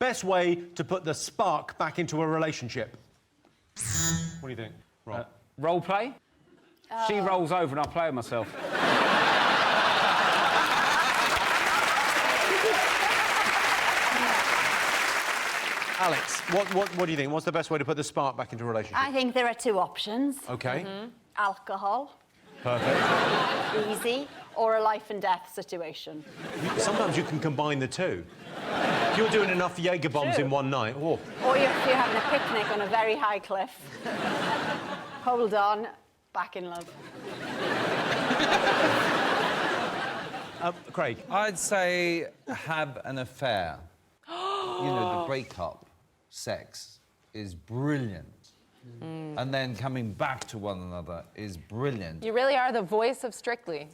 Best way to put the spark back into a relationship? What do you think, Rob? Role play? She rolls over and I play with myself. Alex, what do you think? What's the best way to put the spark back into a relationship? I think there are two options. OK. Alcohol. Perfect. Easy. Or a life and death situation. Sometimes you can combine the two. If you're doing enough Jaeger bombs in one night... Oh. Or you're having a picnic on a very high cliff. Hold on, back in love. Craig? I'd say have an affair. You know, the breakup sex is brilliant. And then coming back to one another is brilliant. You really are the voice of Strictly.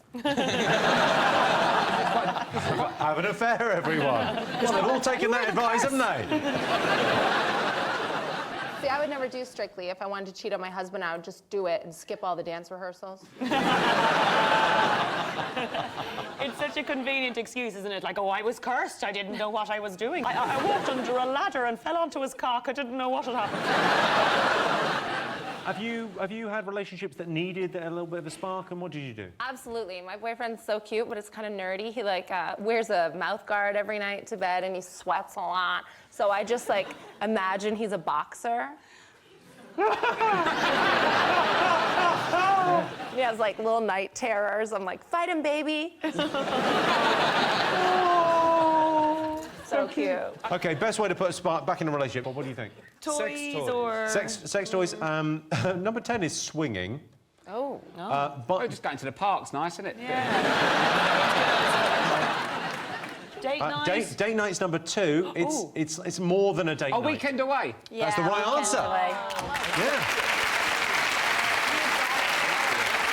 Have an affair, everyone. Well, they've all taken that advice, haven't they? See, I would never do Strictly. If I wanted to cheat on my husband, I would just do it and skip all the dance rehearsals. It's such a convenient excuse, isn't it? Like, oh, I was cursed. I didn't know what I was doing. I walked under a ladder and fell onto his cock. I didn't know what had happened. Have you had relationships that needed a little bit of a spark, and what did you do? Absolutely. My boyfriend's so cute, but it's kind of nerdy. He, like, wears a mouth guard every night to bed, and he sweats a lot. So I just, like, imagine he's a boxer. He has, like, little night terrors. I'm like, fight him, baby. So cute. OK, best way to put a spark back in a relationship. What do you think? Toys or... Sex toys. Number 10 is swinging. Oh, no. Oh, just going to the park's nice, isn't it? Yeah. Date night. Date night's number 2. It's more than a date night. A weekend away. Yeah, That's the right answer. Yeah.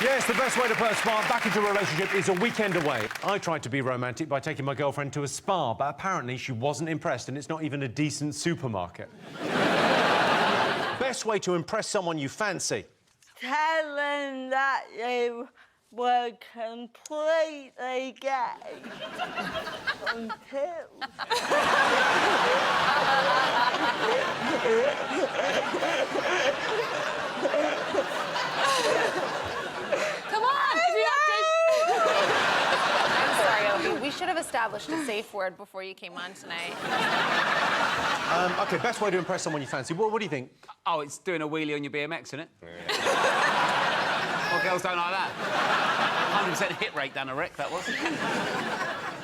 Yes, the best way to put a spark back into a relationship is a weekend away. I tried to be romantic by taking my girlfriend to a spa, but apparently she wasn't impressed, and it's not even a decent supermarket. Best way to impress someone you fancy? Tell them that you were completely gay until... We should have established a safe word before you came on tonight. OK, best way to impress someone you fancy. What do you think? Oh, it's doing a wheelie on your BMX, isn't it? Well, girls don't like that. 100% hit rate down a wreck, that was.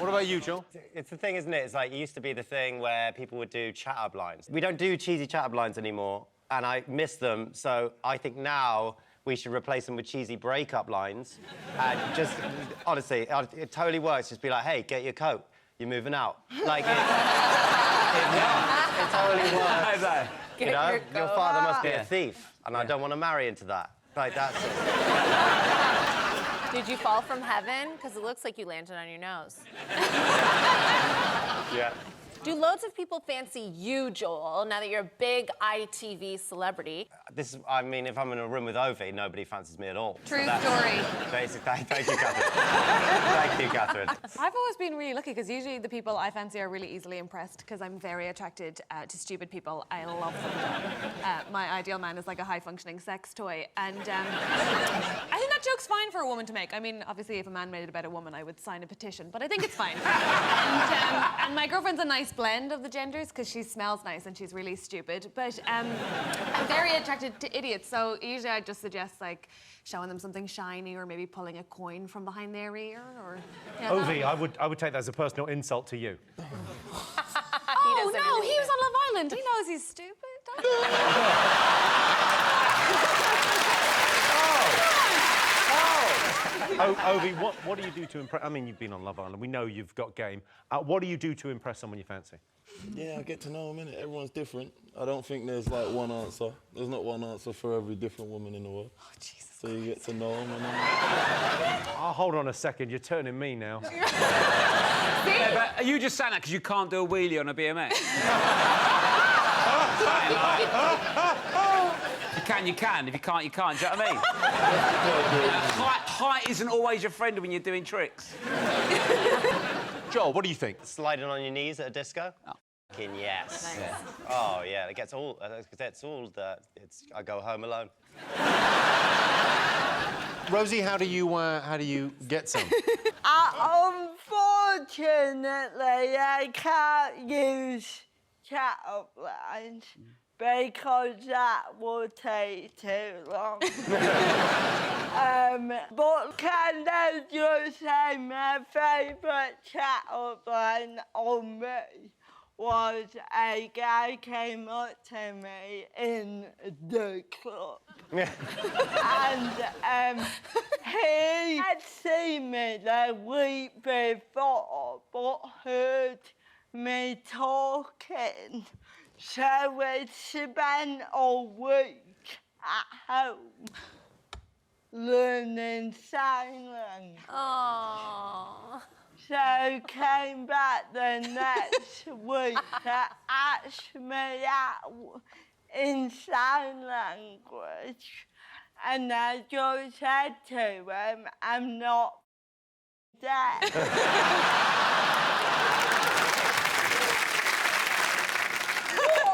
What about you, Joel? It's the thing, isn't it? It's like, it used to be the thing where people would do chat-up lines. We don't do cheesy chat-up lines anymore, and I miss them, so I think now we should replace them with cheesy break-up lines. And just, honestly, it totally works. Just be like, hey, get your coat. You're moving out. Like, it totally works. You know, your father must be a thief, and I don't want to marry into that. Like, that's it. Did you fall from heaven? Because it looks like you landed on your nose. Yeah. Do loads of people fancy you, Joel, now that you're a big ITV celebrity? I mean, if I'm in a room with Ovie, nobody fancies me at all. True story. Basically, thank you, Catherine. Thank you, Catherine. I've always been really lucky, because usually the people I fancy are really easily impressed, because I'm very attracted to stupid people. I love them. My ideal man is like a high-functioning sex toy, and I think that joke's fine for a woman to make. I mean, obviously, if a man made it about a woman, I would sign a petition, but I think it's fine. And my girlfriend's a nice blend of the genders, because she smells nice and she's really stupid, but I'm very attracted to idiots, so usually I just suggest, like, showing them something shiny or maybe pulling a coin from behind their ear, or... You know, Ovie, I would take that as a personal insult to you. Oh, no, he was on Love Island. He knows he's stupid. Ovie, what do you do to impress... I mean, you've been on Love Island. We know you've got game. What do you do to impress someone you fancy? Yeah, I get to know them, innit? Everyone's different. I don't think there's, like, one answer. There's not one answer for every different woman in the world. Oh, Jesus. So you get to know them and then... Oh, hold on a second. You're turning me now. Yeah, but are you just saying that because you can't do a wheelie on a BMX? You can. If you can't, you can't. Do you know what I mean? Height isn't always your friend when you're doing tricks. Joel, what do you think? Sliding on your knees at a disco? Oh. thinking yes. Nice. Oh yeah, it gets all. I go home alone. Rosie, how do you get some? Unfortunately, I can't use chat-up lines because that would take too long. But can I just say my favourite chat-up line on me was a guy came up to me in the club. And he had seen me the week before, but heard me talking. So we spent a week at home learning sign language. Aww. So came back the next week to ask me out in sign language. And I just said to him, I'm not dead.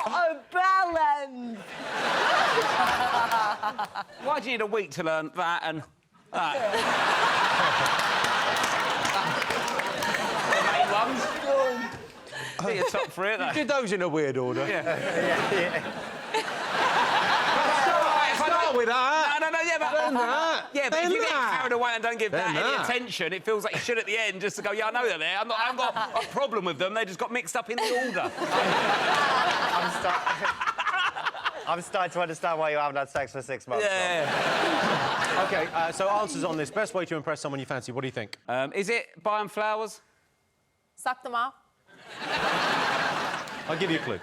What a balance! Why do you need a week to learn that and that? I think you're top for it, though. You did those in a weird order. Yeah. Start with that. No, yeah, but... Then that. Yeah, but Then if you get that. carried away and don't give that Then any that. attention, it feels like you should at the end just to go, yeah, I know they're there. I haven't got a problem with them. They just got mixed up in the order. I'm starting to understand why you haven't had sex for 6 months. Yeah. OK, so answers on this. Best way to impress someone you fancy, what do you think? Is it buy them flowers? Suck them off. I'll give you a clue.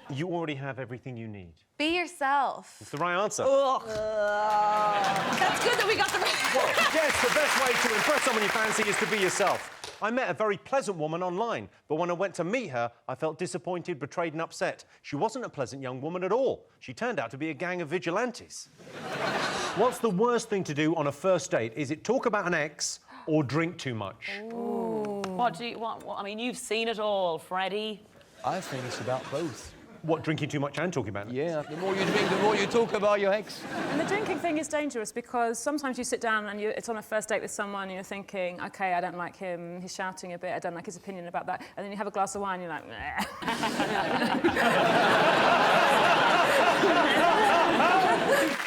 You already have everything you need. Be yourself. It's the right answer. That's good that we got the right. Yes, the best way to impress someone you fancy is to be yourself. I met a very pleasant woman online, but when I went to meet her, I felt disappointed, betrayed and upset. She wasn't a pleasant young woman at all. She turned out to be a gang of vigilantes. What's the worst thing to do on a first date? Is it talk about an ex or drink too much? Ooh. What do you want? I mean, you've seen it all, Freddie. I think it's about both. What, drinking too much and talking about it? Yeah, the more you drink, the more you talk about your ex. And the drinking thing is dangerous because sometimes you sit down and it's on a first date with someone and you're thinking, OK, I don't like him, he's shouting a bit, I don't like his opinion about that. And then you have a glass of wine and you're like, meh.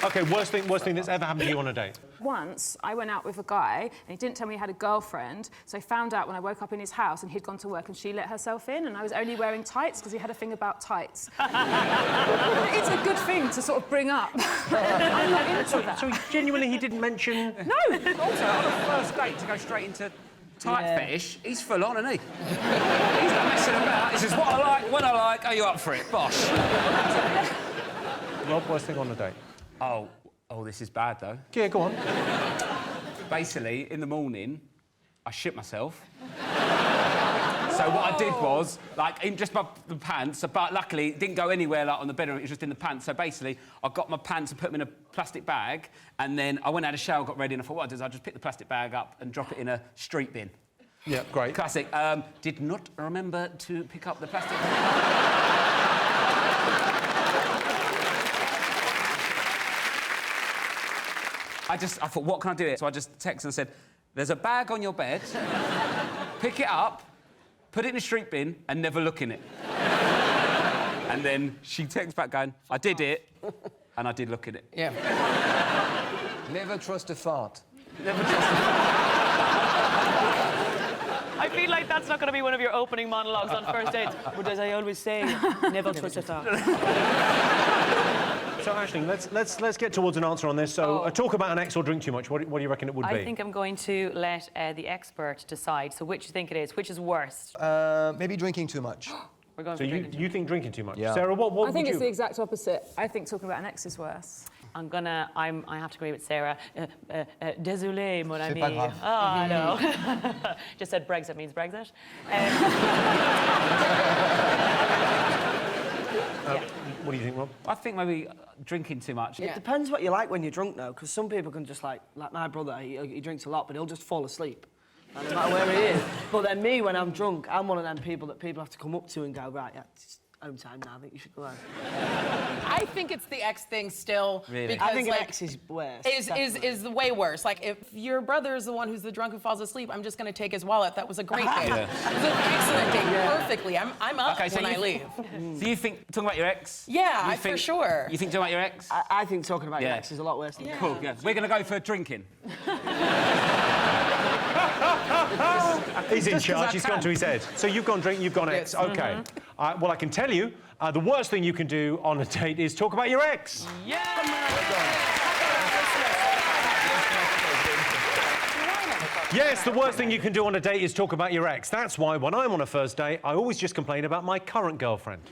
OK, worst thing that's ever happened to you on a date? Once, I went out with a guy and he didn't tell me he had a girlfriend, so I found out when I woke up in his house and he'd gone to work and she let herself in and I was only wearing tights because he had a thing about tights. It's a good thing to sort of bring up. I'm not into that. So genuinely he didn't mention... No! Also, on a first date to go straight into tight fetish, he's full on, isn't he? He's not messing about. He says, what I like, when I like, are you up for it? Bosh. Rob, worst thing on a date? Oh, this is bad, though. Yeah, go on. Basically, in the morning, I shit myself. So what I did was, like, in just above the pants, but luckily it didn't go anywhere, like, on the bedroom, it was just in the pants. So basically, I got my pants and put them in a plastic bag, and then I went out of the shower, got ready, and I thought, what I did is I just pick the plastic bag up and drop it in a street bin. Yeah, great. Classic. Did not remember to pick up the plastic bag. I thought, what can I do here? So I just texted and said, there's a bag on your bed, pick it up, put it in a street bin, and never look in it. And then she texts back going, I did it, and I did look in it. Yeah. Never trust a fart. Never trust a fart. I feel like that's not going to be one of your opening monologues on first dates. But as I always say, never trust a thought. So, Aisling, let's get towards an answer on this. So, talk about an ex or drink too much. What do you reckon it would be? I think I'm going to let the expert decide. So which do you think it is? Which is worst? Maybe drinking too much. We're going so for drinking too you think drinking too much? Yeah. Sarah, what I think would it's the exact opposite. I think talking about an ex is worse. I have to agree with Sarah. Désolé, mon ami. pas grave. Oh, no. Just said Brexit means Brexit. What do you think, Rob? I think maybe drinking too much. It depends what you like when you're drunk, though, because some people can just, like my brother, he drinks a lot, but he'll just fall asleep. no matter where he is. But then me, when I'm drunk, I'm one of them people that people have to come up to and go, right, yeah, it's home time now, I think you should go home. I think it's the ex thing still. Really? Because, I think like, an ex is worse. Is the way worse. Like, if your brother is the one who's the drunk who falls asleep, I'm just going to take his wallet. That was a great date. It was an excellent date, perfectly. I'm up when I leave. So you think talking about your ex? Yeah, for sure. You think talking about your ex? I think talking about your ex is a lot worse than that. Cool, yeah. We're going to go for drinking. He's in charge, he's gone to his head. So you've gone drink, you've gone ex, OK. Well, I can tell you, the worst thing you can do on a date is talk about your ex. Yeah! Yes, the worst thing you can do on a date is talk about your ex. That's why when I'm on a first date, I always just complain about my current girlfriend.